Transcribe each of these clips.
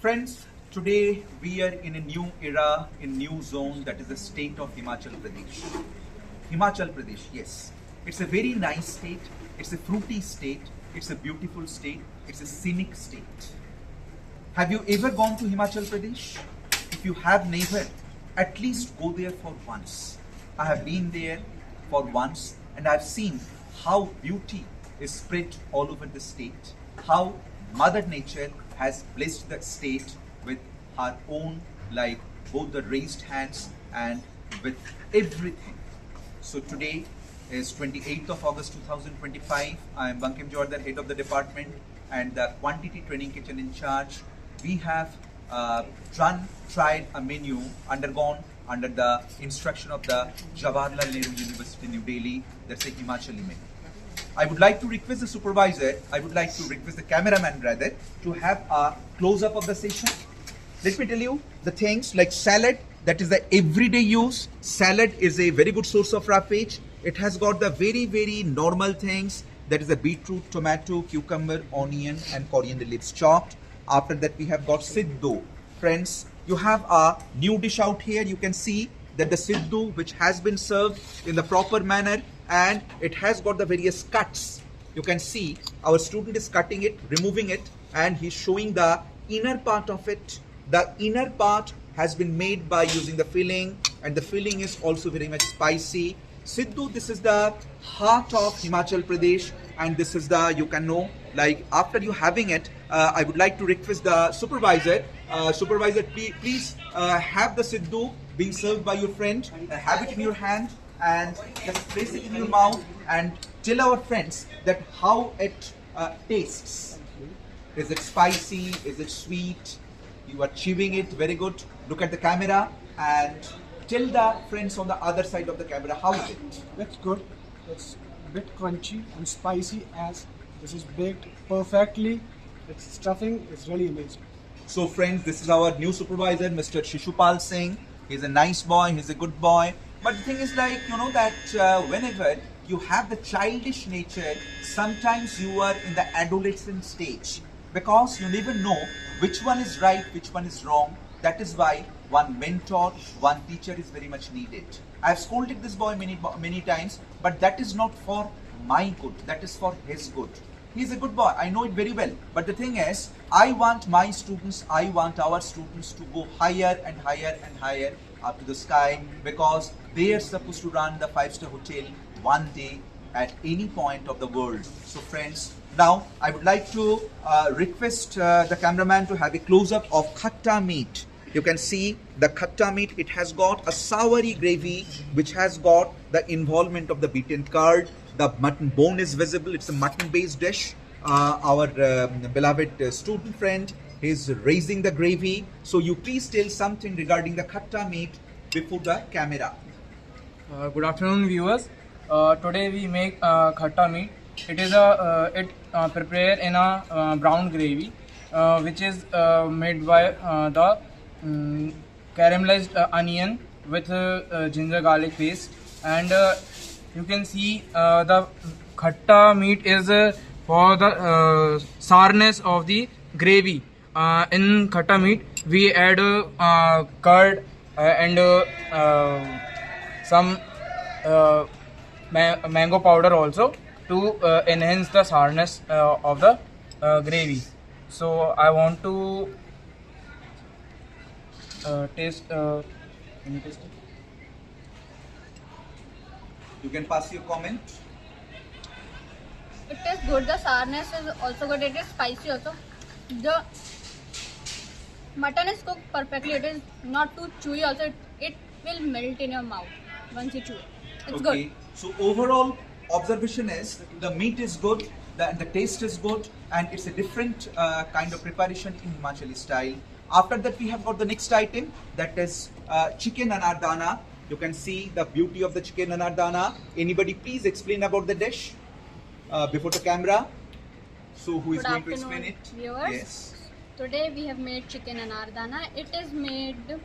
Friends, today we are in a new era, in new zone, that is the state of Himachal Pradesh. Himachal Pradesh, yes. It's a very nice state, it's a fruity state, it's a beautiful state, it's a scenic state. Have you ever gone to Himachal Pradesh? If you have never, at least go there for once. I have been there for once and I've seen how beauty is spread all over the state, how Mother Nature has blessed the state with her own, like both the raised hands and with everything. So today is 28th of August 2025. I am Bankim Jordan, head of the department and the quantity training kitchen in charge. We have tried a menu undergone under the instruction of the Jawaharlal Nehru University, New Delhi, that's a Himachali menu. I would like to request the supervisor, I would like to request the cameraman rather, to have a close-up of the session. Let me tell you the things like salad, that is the everyday use. Salad is a very good source of roughage. It has got the very normal things, that is the beetroot, tomato, cucumber, onion and coriander leaves chopped. After that we have got Siddu. Friends, you have a new dish out here. You can see that the Siddu which has been served in the proper manner and it has got the various cuts. You can see our student is cutting it, removing it and he's showing the inner part of it. The inner part has been made by using the filling and the filling is also very much spicy. Siddu, this is the heart of Himachal Pradesh and this is the, you can know, like after you having it, I would like to request the supervisor, please have the Siddu being served by your friend, have it in your hand and just place it in your mouth and tell our friends that how it tastes. Is it spicy? Is it sweet? You are chewing it, very good. Look at the camera and tell the friends on the other side of the camera, how is it? That's good. It's a bit crunchy and spicy as this is baked perfectly. Its stuffing is really amazing. So friends, this is our new supervisor, Mr. Shishupal Singh. He's a nice boy, he's a good boy. But the thing is like, you know that whenever you have the childish nature, sometimes you are in the adolescent stage because you never know which one is right, which one is wrong. That is why one mentor, one teacher is very much needed. I have scolded this boy many times, but that is not for my good, that is for his good. He is a good boy, I know it very well. But the thing is, I want my students, I want our students to go higher and higher and higher up to the sky because they are supposed to run the 5-star hotel one day at any point of the world. So friends, now I would like to request the cameraman to have a close-up of khatta meat. You can see the khatta meat, it has got a soury gravy which has got the involvement of the beaten curd. The mutton bone is visible, it's a mutton based dish. Our beloved student friend is raising the gravy. So you please tell something regarding the khatta meat before the camera. Good afternoon viewers. Today we make khatta meat. It is prepared in a brown gravy which is made by the caramelized onion with ginger garlic paste and you can see the khatta meat is for the sourness of the gravy. In khatta meat we add curd and some mango powder also to enhance the sourness of the gravy. So I want to taste. Can you taste it? You can pass your comment. It tastes good. The sourness is also good. It is spicy also. The mutton is cooked perfectly. It is not too chewy also. It will melt in your mouth once you chew it. It's Okay. good. So overall observation is the meat is good, the taste is good and it's a different kind of preparation in Himachali style. After that we have got the next item, that is chicken anardana. You can see the beauty of the chicken anardana. Anybody please explain about the dish before the camera? So who is Good going to afternoon, explain it? viewers. Yes. Today we have made chicken anardana. It is made.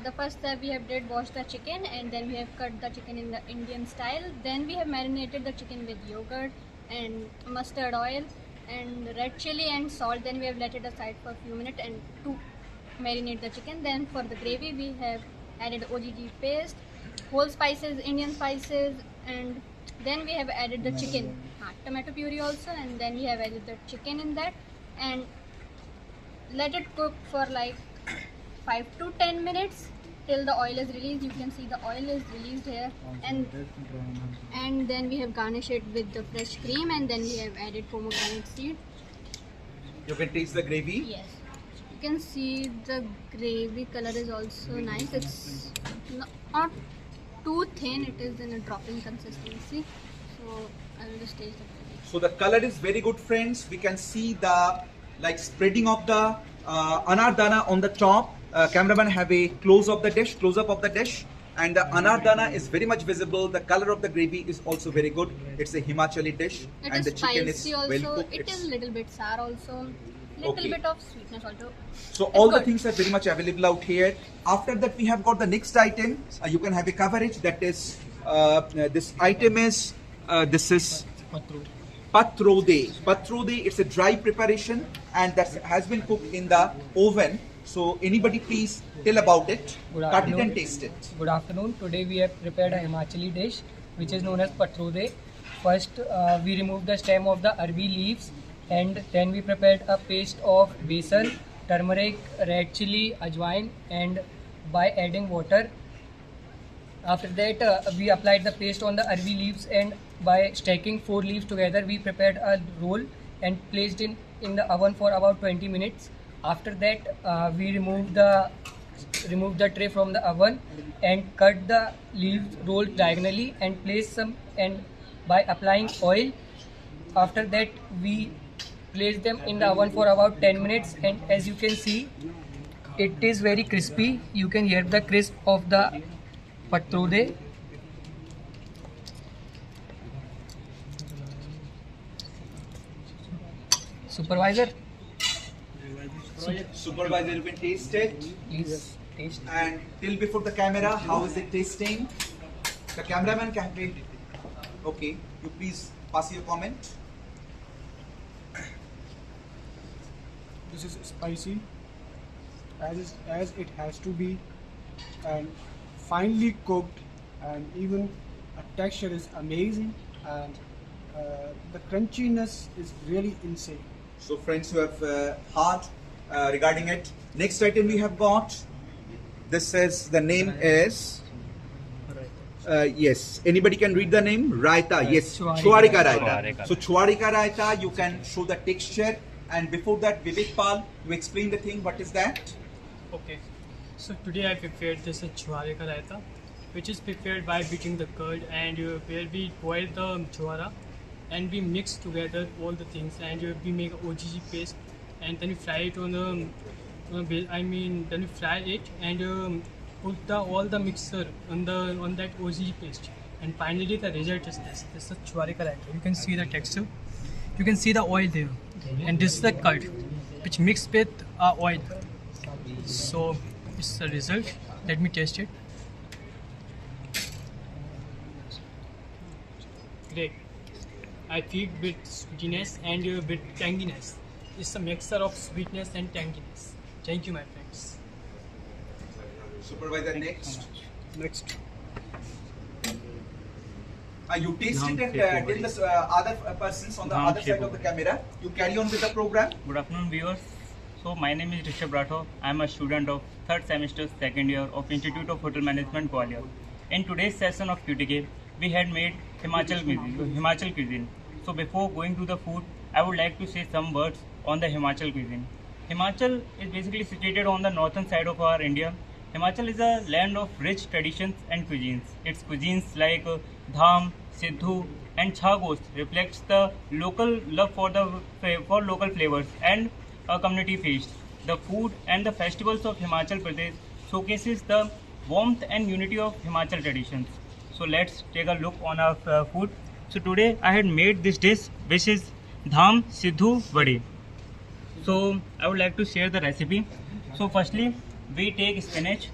The first step we have did wash the chicken and then we have cut the chicken in the Indian style. Then we have marinated the chicken with yogurt and mustard oil and red chili and salt. Then we have let it aside for a few minutes and to marinate the chicken. Then for the gravy we have added OGG paste, whole spices, Indian spices, and then we have added the chicken, tomato puree also, and then we have added the chicken in that and let it cook for like 5 to 10 minutes till the oil is released. You can see the oil is released here, and then we have garnished it with the fresh cream, and then we have added pomegranate seed. You can taste the gravy. Yes, you can see the gravy color is also nice. It's not too thin, it is in a dropping consistency. So I will just taste the gravy. So the color is very good, friends. We can see the like spreading of the anardana on the top. Cameraman have a close-up of the dish, and the anardana is very much visible. The color of the gravy is also very good. It's a Himachali dish, It and is the chicken is spicy also. well cooked. It is little bit sour also. Little Okay. bit of sweetness also. So It's all the good. things are very much available out here. After that, we have got the next item. You can have a coverage. That is, this item is this is patrode. Patrode. It's a dry preparation, and that has been cooked in the oven. So anybody please tell about it. Good Cut it afternoon. and taste it. Good afternoon. Today we have prepared a Himachali dish which is known as patrode. First, we remove the stem of the arbi leaves, and then we prepared a paste of besan, turmeric, red chili, ajwain, and by adding water. After that, we applied the paste on the arbi leaves, and by stacking 4 leaves together, we prepared a roll and placed in the oven for about 20 minutes. After that, we removed the tray from the oven and cut the leaves roll diagonally and place some, and by applying oil. After that, we place them in the oven for about 10 minutes, and as you can see, it is very crispy. You can hear the crisp of the patrode. Supervisor, Supervisor, you can taste it. please taste. And till before the camera, how is it tasting? The cameraman can be. Okay, you please pass your comment. This is spicy as it has to be, and finely cooked, and even a texture is amazing, and the crunchiness is really insane. So friends who have heard regarding it. Next item we have got. This is, the name is, yes, anybody can read the name? Raita, yes, Chwarika Raita. So Chwarika Raita, you can show the texture. And before that, Vivek Pal, you explain the thing, what is that? Okay, so today I prepared this chwarika raita, which is prepared by beating the curd, and where we boil the chwara and we mix together all the things, and we make a OGG paste, and then we fry it on the then we fry it and put all the mixture on that OGG paste, and finally the result is this. This is chwarika raita. You can see the texture. You can see the oil there, and this is the curd which mixed with oil. So this is the result. Let me taste it. Great. I feel bit sweetness and a bit tanginess. It's a mixture of sweetness and tanginess. Thank you, my friends. Supervisor, next. Next. You taste it and tell the other persons on the other side of the camera. You carry on with the program. Good afternoon, viewers. So my name is Rishabh Rathore. I am a student of 3rd semester 2nd year of Institute of Hotel Management, Gwalior. In today's session of QTK, we had made Himachal cuisine. So before going to the food, I would like to say some words on the Himachal cuisine. Himachal is basically situated on the northern side of our India. Himachal is a land of rich traditions and cuisines. Its cuisines like dham, siddhu and chhagos reflects the local love for local flavors and a community feast. The food and the festivals of Himachal Pradesh showcases the warmth and unity of Himachal traditions. So let's take a look on our food. So today I had made this dish, which is dham siddhu vadi. So I would like to share the recipe. So firstly, we take spinach.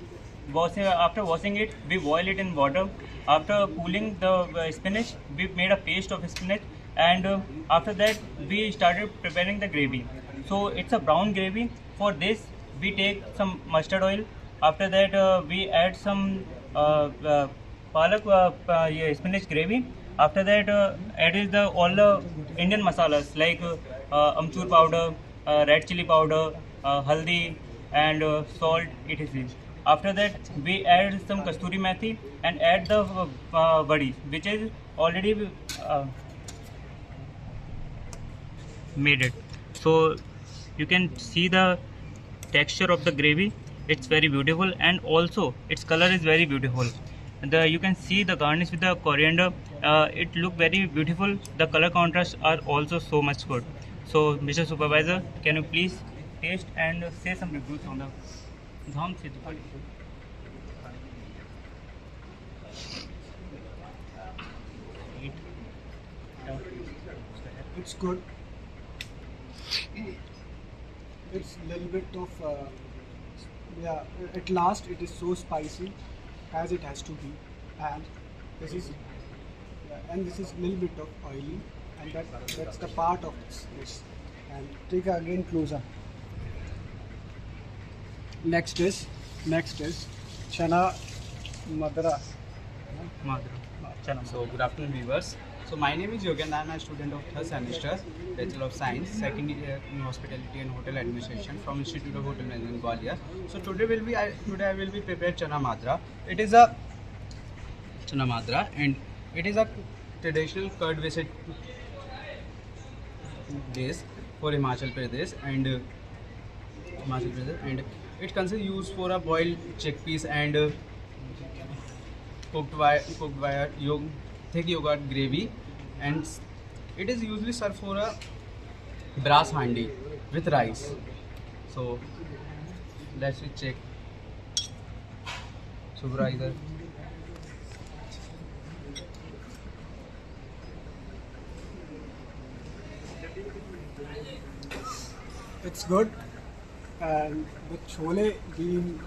After washing it, we boil it in water. After cooling the spinach, we made a paste of spinach. and after that we started preparing the gravy. So it's a brown gravy. For this we take some mustard oil. After that we add some palak spinach gravy. After that add is the all the Indian masalas like amchur powder, red chili powder, haldi and salt etc. After that we add some kasturi methi and add the vadi which is already made it. So you can see the texture of the gravy, it's very beautiful, and also its color is very beautiful. You can see the garnish with the coriander, it look very beautiful. The color contrasts are also so much good. So Mr. Supervisor, can you please taste and say some reviews on the dham se Dupadi? It's good. It's a little bit of yeah. At last, it is so spicy as it has to be, and this is and this is a little bit of oily, and that's the part of this. And take again closer. Next is chana madra. So good afternoon viewers. So my name is Yogen. I am a student of 3rd semester, Bachelor of Science, second year in Hospitality and Hotel Administration from Institute of Hotel Management, Gwalior. So today I will be prepared chana madra. It is a chana madra and it is a traditional curd based dish for Himachal Pradesh and it consists used for a boiled chickpeas and cooked via thick yogurt gravy, and it is usually served for a brass handi with rice. So let's check. Supervisor. It's good, and the chole being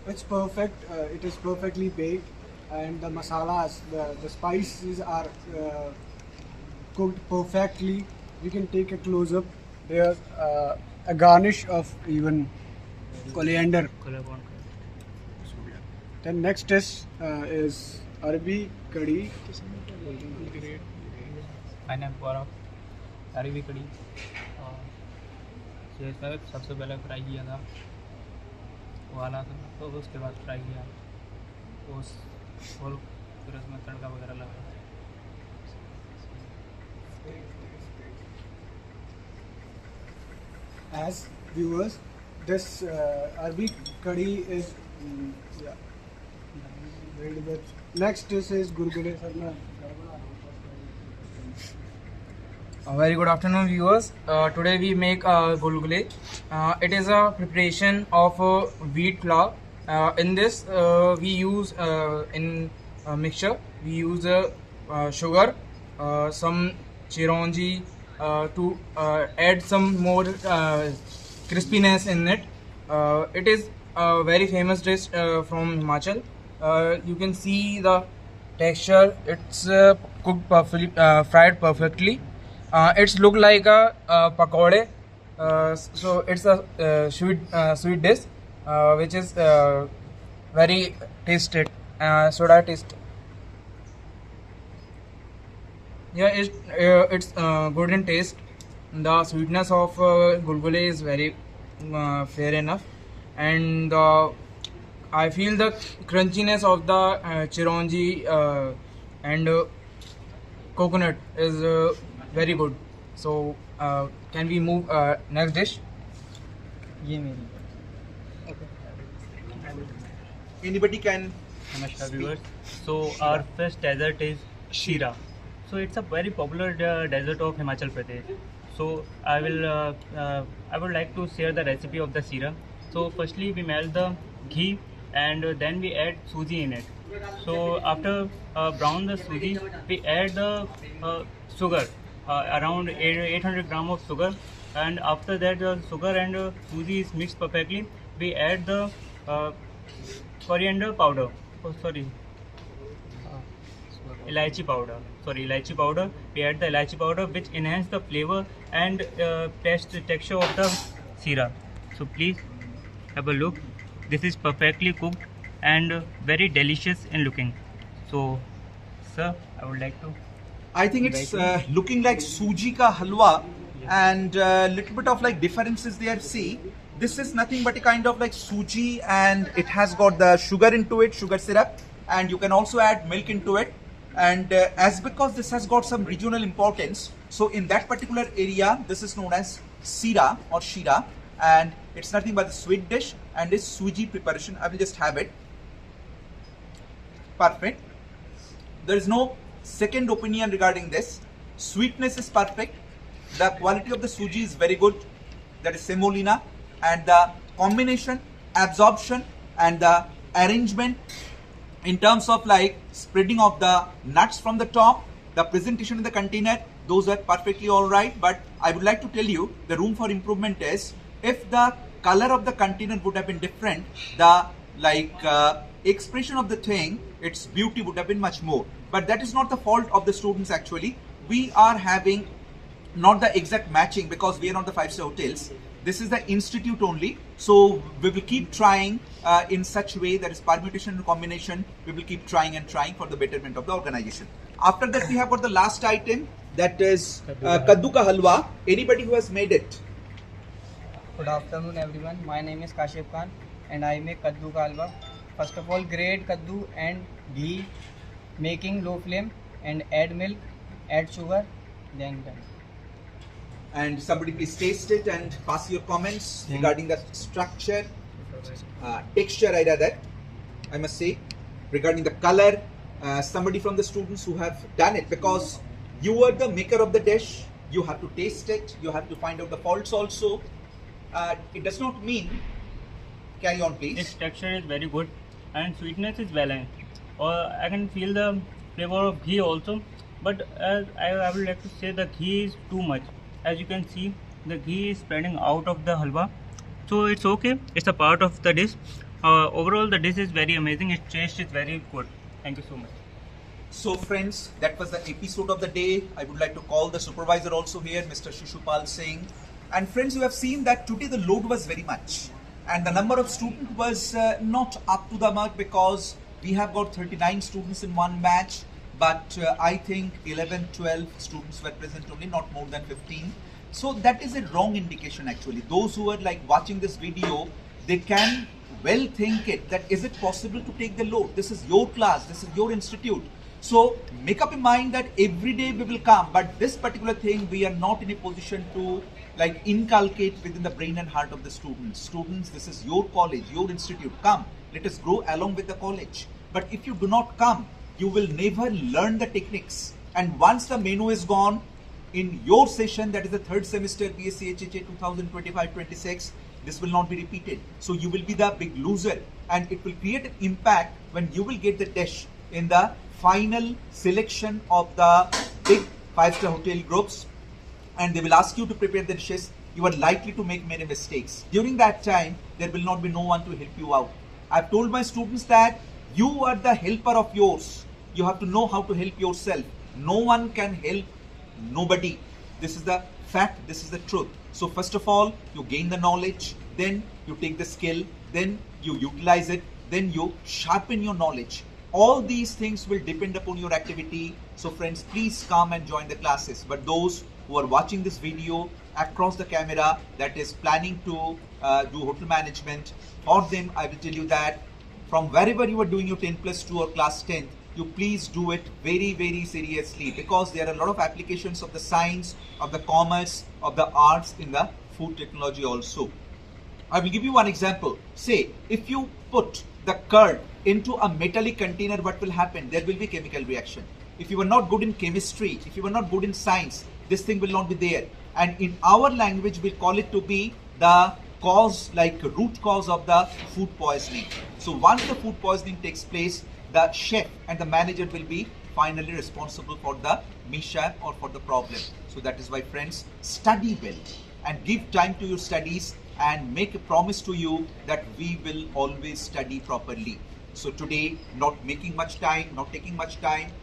it's perfect. It is perfectly baked, and the masalas, the spices are cooked perfectly. You can take a close up. There's a garnish of even coriander. Then next dish is Arabi curry. Pineapple अरबी कड़ी ये सब सबसे पहले fry किया था, उबाला था, तो उसके बाद फ्राई किया उस और फिर उसमें तड़का वगैरह लगा. As viewers, this Arabi curry is very good. Next dish is gurgule. Very good afternoon viewers. Today we make gulgule. It is a preparation of wheat flour. In this we use in mixture we use sugar, some chironji to add some more crispiness in it. It is a very famous dish from Himachal. You can see the texture. It's cooked perfectly, fried perfectly. It's look like a pakode. So it's a sweet dish which is very tasted. Soda taste. Yeah, it's good in taste. The sweetness of gulgule is very fair enough, and I feel the crunchiness of the chironji and coconut is very good. So can we move next dish? Anybody can. Namaskar viewers. So our first dessert is Shira. So it's a very popular dessert of Himachal Pradesh. So I would like to share the recipe of the Shira. So firstly we melt the ghee and then we add suji in it. So after brown the suji, we add the sugar, around 800 gram of sugar, and after that the sugar and suji is mixed perfectly. We add the coriander powder. elaichi powder. We add the elaichi powder which enhance the flavor and taste texture of the syrup. So please have a look. This is perfectly cooked and very delicious in looking. So sir, I would like to. I think it's looking like suji ka halwa, and little bit of like differences there. See, this is nothing but a kind of like suji, and it has got the sugar into it, sugar syrup, and you can also add milk into it. And as because this has got some regional importance, so in that particular area, this is known as sira or shira, and it's nothing but a sweet dish and is suji preparation. I will just have it. Perfect. There is no second opinion regarding this. Sweetness is perfect. The quality of the suji is very good. That is semolina, and the combination, absorption, and the arrangement in terms of like spreading of the nuts from the top, the presentation in the container, those are perfectly all right. But I would like to tell you the room for improvement is if the color of the container would have been different, the expression of the thing, its beauty would have been much more. But that is not the fault of the students actually. We are having not the exact matching because we are not the 5-star hotels. This is the institute only. So we will keep trying in such a way that is permutation and combination. We will keep trying and trying for the betterment of the organization. After that we have got the last item, that is kaddu ka halwa. Anybody who has made it? Good afternoon everyone. My name is Kashif Khan and I make kaddu ka halwa. First of all, grate kaddu and ghee, making low flame, and add milk, add sugar, then done. And somebody please taste it and pass your comments regarding the structure, texture, I must say, regarding the color. Somebody from the students who have done it, because you are the maker of the dish, you have to taste it, you have to find out the faults also. It does not mean, carry on please. Its texture is very good and sweetness is balanced. I can feel the flavor of ghee also, but as I would like to say the ghee is too much. As you can see, the ghee is spreading out of the halwa, so it's okay, it's a part of the dish. Overall the dish is very amazing, its taste is very good. Thank you so much. So friends, that was the episode of the day. I would like to call the supervisor also here, Mr. Shishupal Singh. And friends, you have seen that today the load was very much and the number of students was not up to the mark, because we have got 39 students in one batch, but I think 11, 12 students were present only, not more than 15. So that is a wrong indication actually. Those who are like watching this video, they can well think it that is it possible to take the load? This is your class, this is your institute. So make up your mind that every day we will come, but this particular thing we are not in a position to like inculcate within the brain and heart of the students. Students, this is your college, your institute. Come, let us grow along with the college. But if you do not come, you will never learn the techniques. And once the menu is gone, in your session, that is the third semester BSc HHA 2025-26, this will not be repeated. So you will be the big loser, and it will create an impact when you will get the dish in the final selection of the big 5-star hotel groups, and they will ask you to prepare the dishes. You are likely to make many mistakes. During that time, there will not be no one to help you out. I've told my students that you are the helper of yours. You have to know how to help yourself. No one can help nobody. This is the fact, this is the truth. So first of all, you gain the knowledge, then you take the skill, then you utilize it, then you sharpen your knowledge. All these things will depend upon your activity. So friends, please come and join the classes. But those who are watching this video across the camera, that is planning to do hotel management, for them I will tell you that from wherever you are doing your 10+2 or class 10, you please do it very, very seriously, because there are a lot of applications of the science, of the commerce, of the arts in the food technology also. I will give you one example. Say, if you put the curd into a metallic container, what will happen? There will be chemical reaction. If you are not good in chemistry, if you are not good in science, this thing will not be there. And in our language, we call it to be the cause, like root cause of the food poisoning. So once the food poisoning takes place, the chef and the manager will be finally responsible for the mishap or for the problem. So that is why friends, study well and give time to your studies, and make a promise to you that we will always study properly. So today, not taking much time,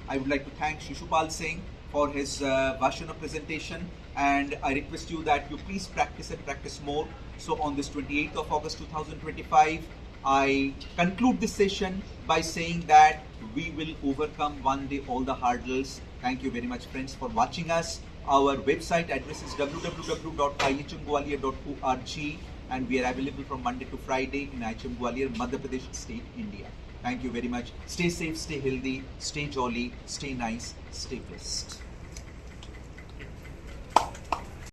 I would like to thank Shishupal Singh for his Vashana presentation, and I request you that you please practice and practice more. So on this 28th of August 2025, I conclude this session by saying that we will overcome one day all the hurdles. Thank you very much, friends, for watching us. Our website address is www.ihmgwalior.org, and we are available from Monday to Friday in IHM Gwalior, Madhya Pradesh State, India. Thank you very much. Stay safe, stay healthy, stay jolly, stay nice, stay blessed.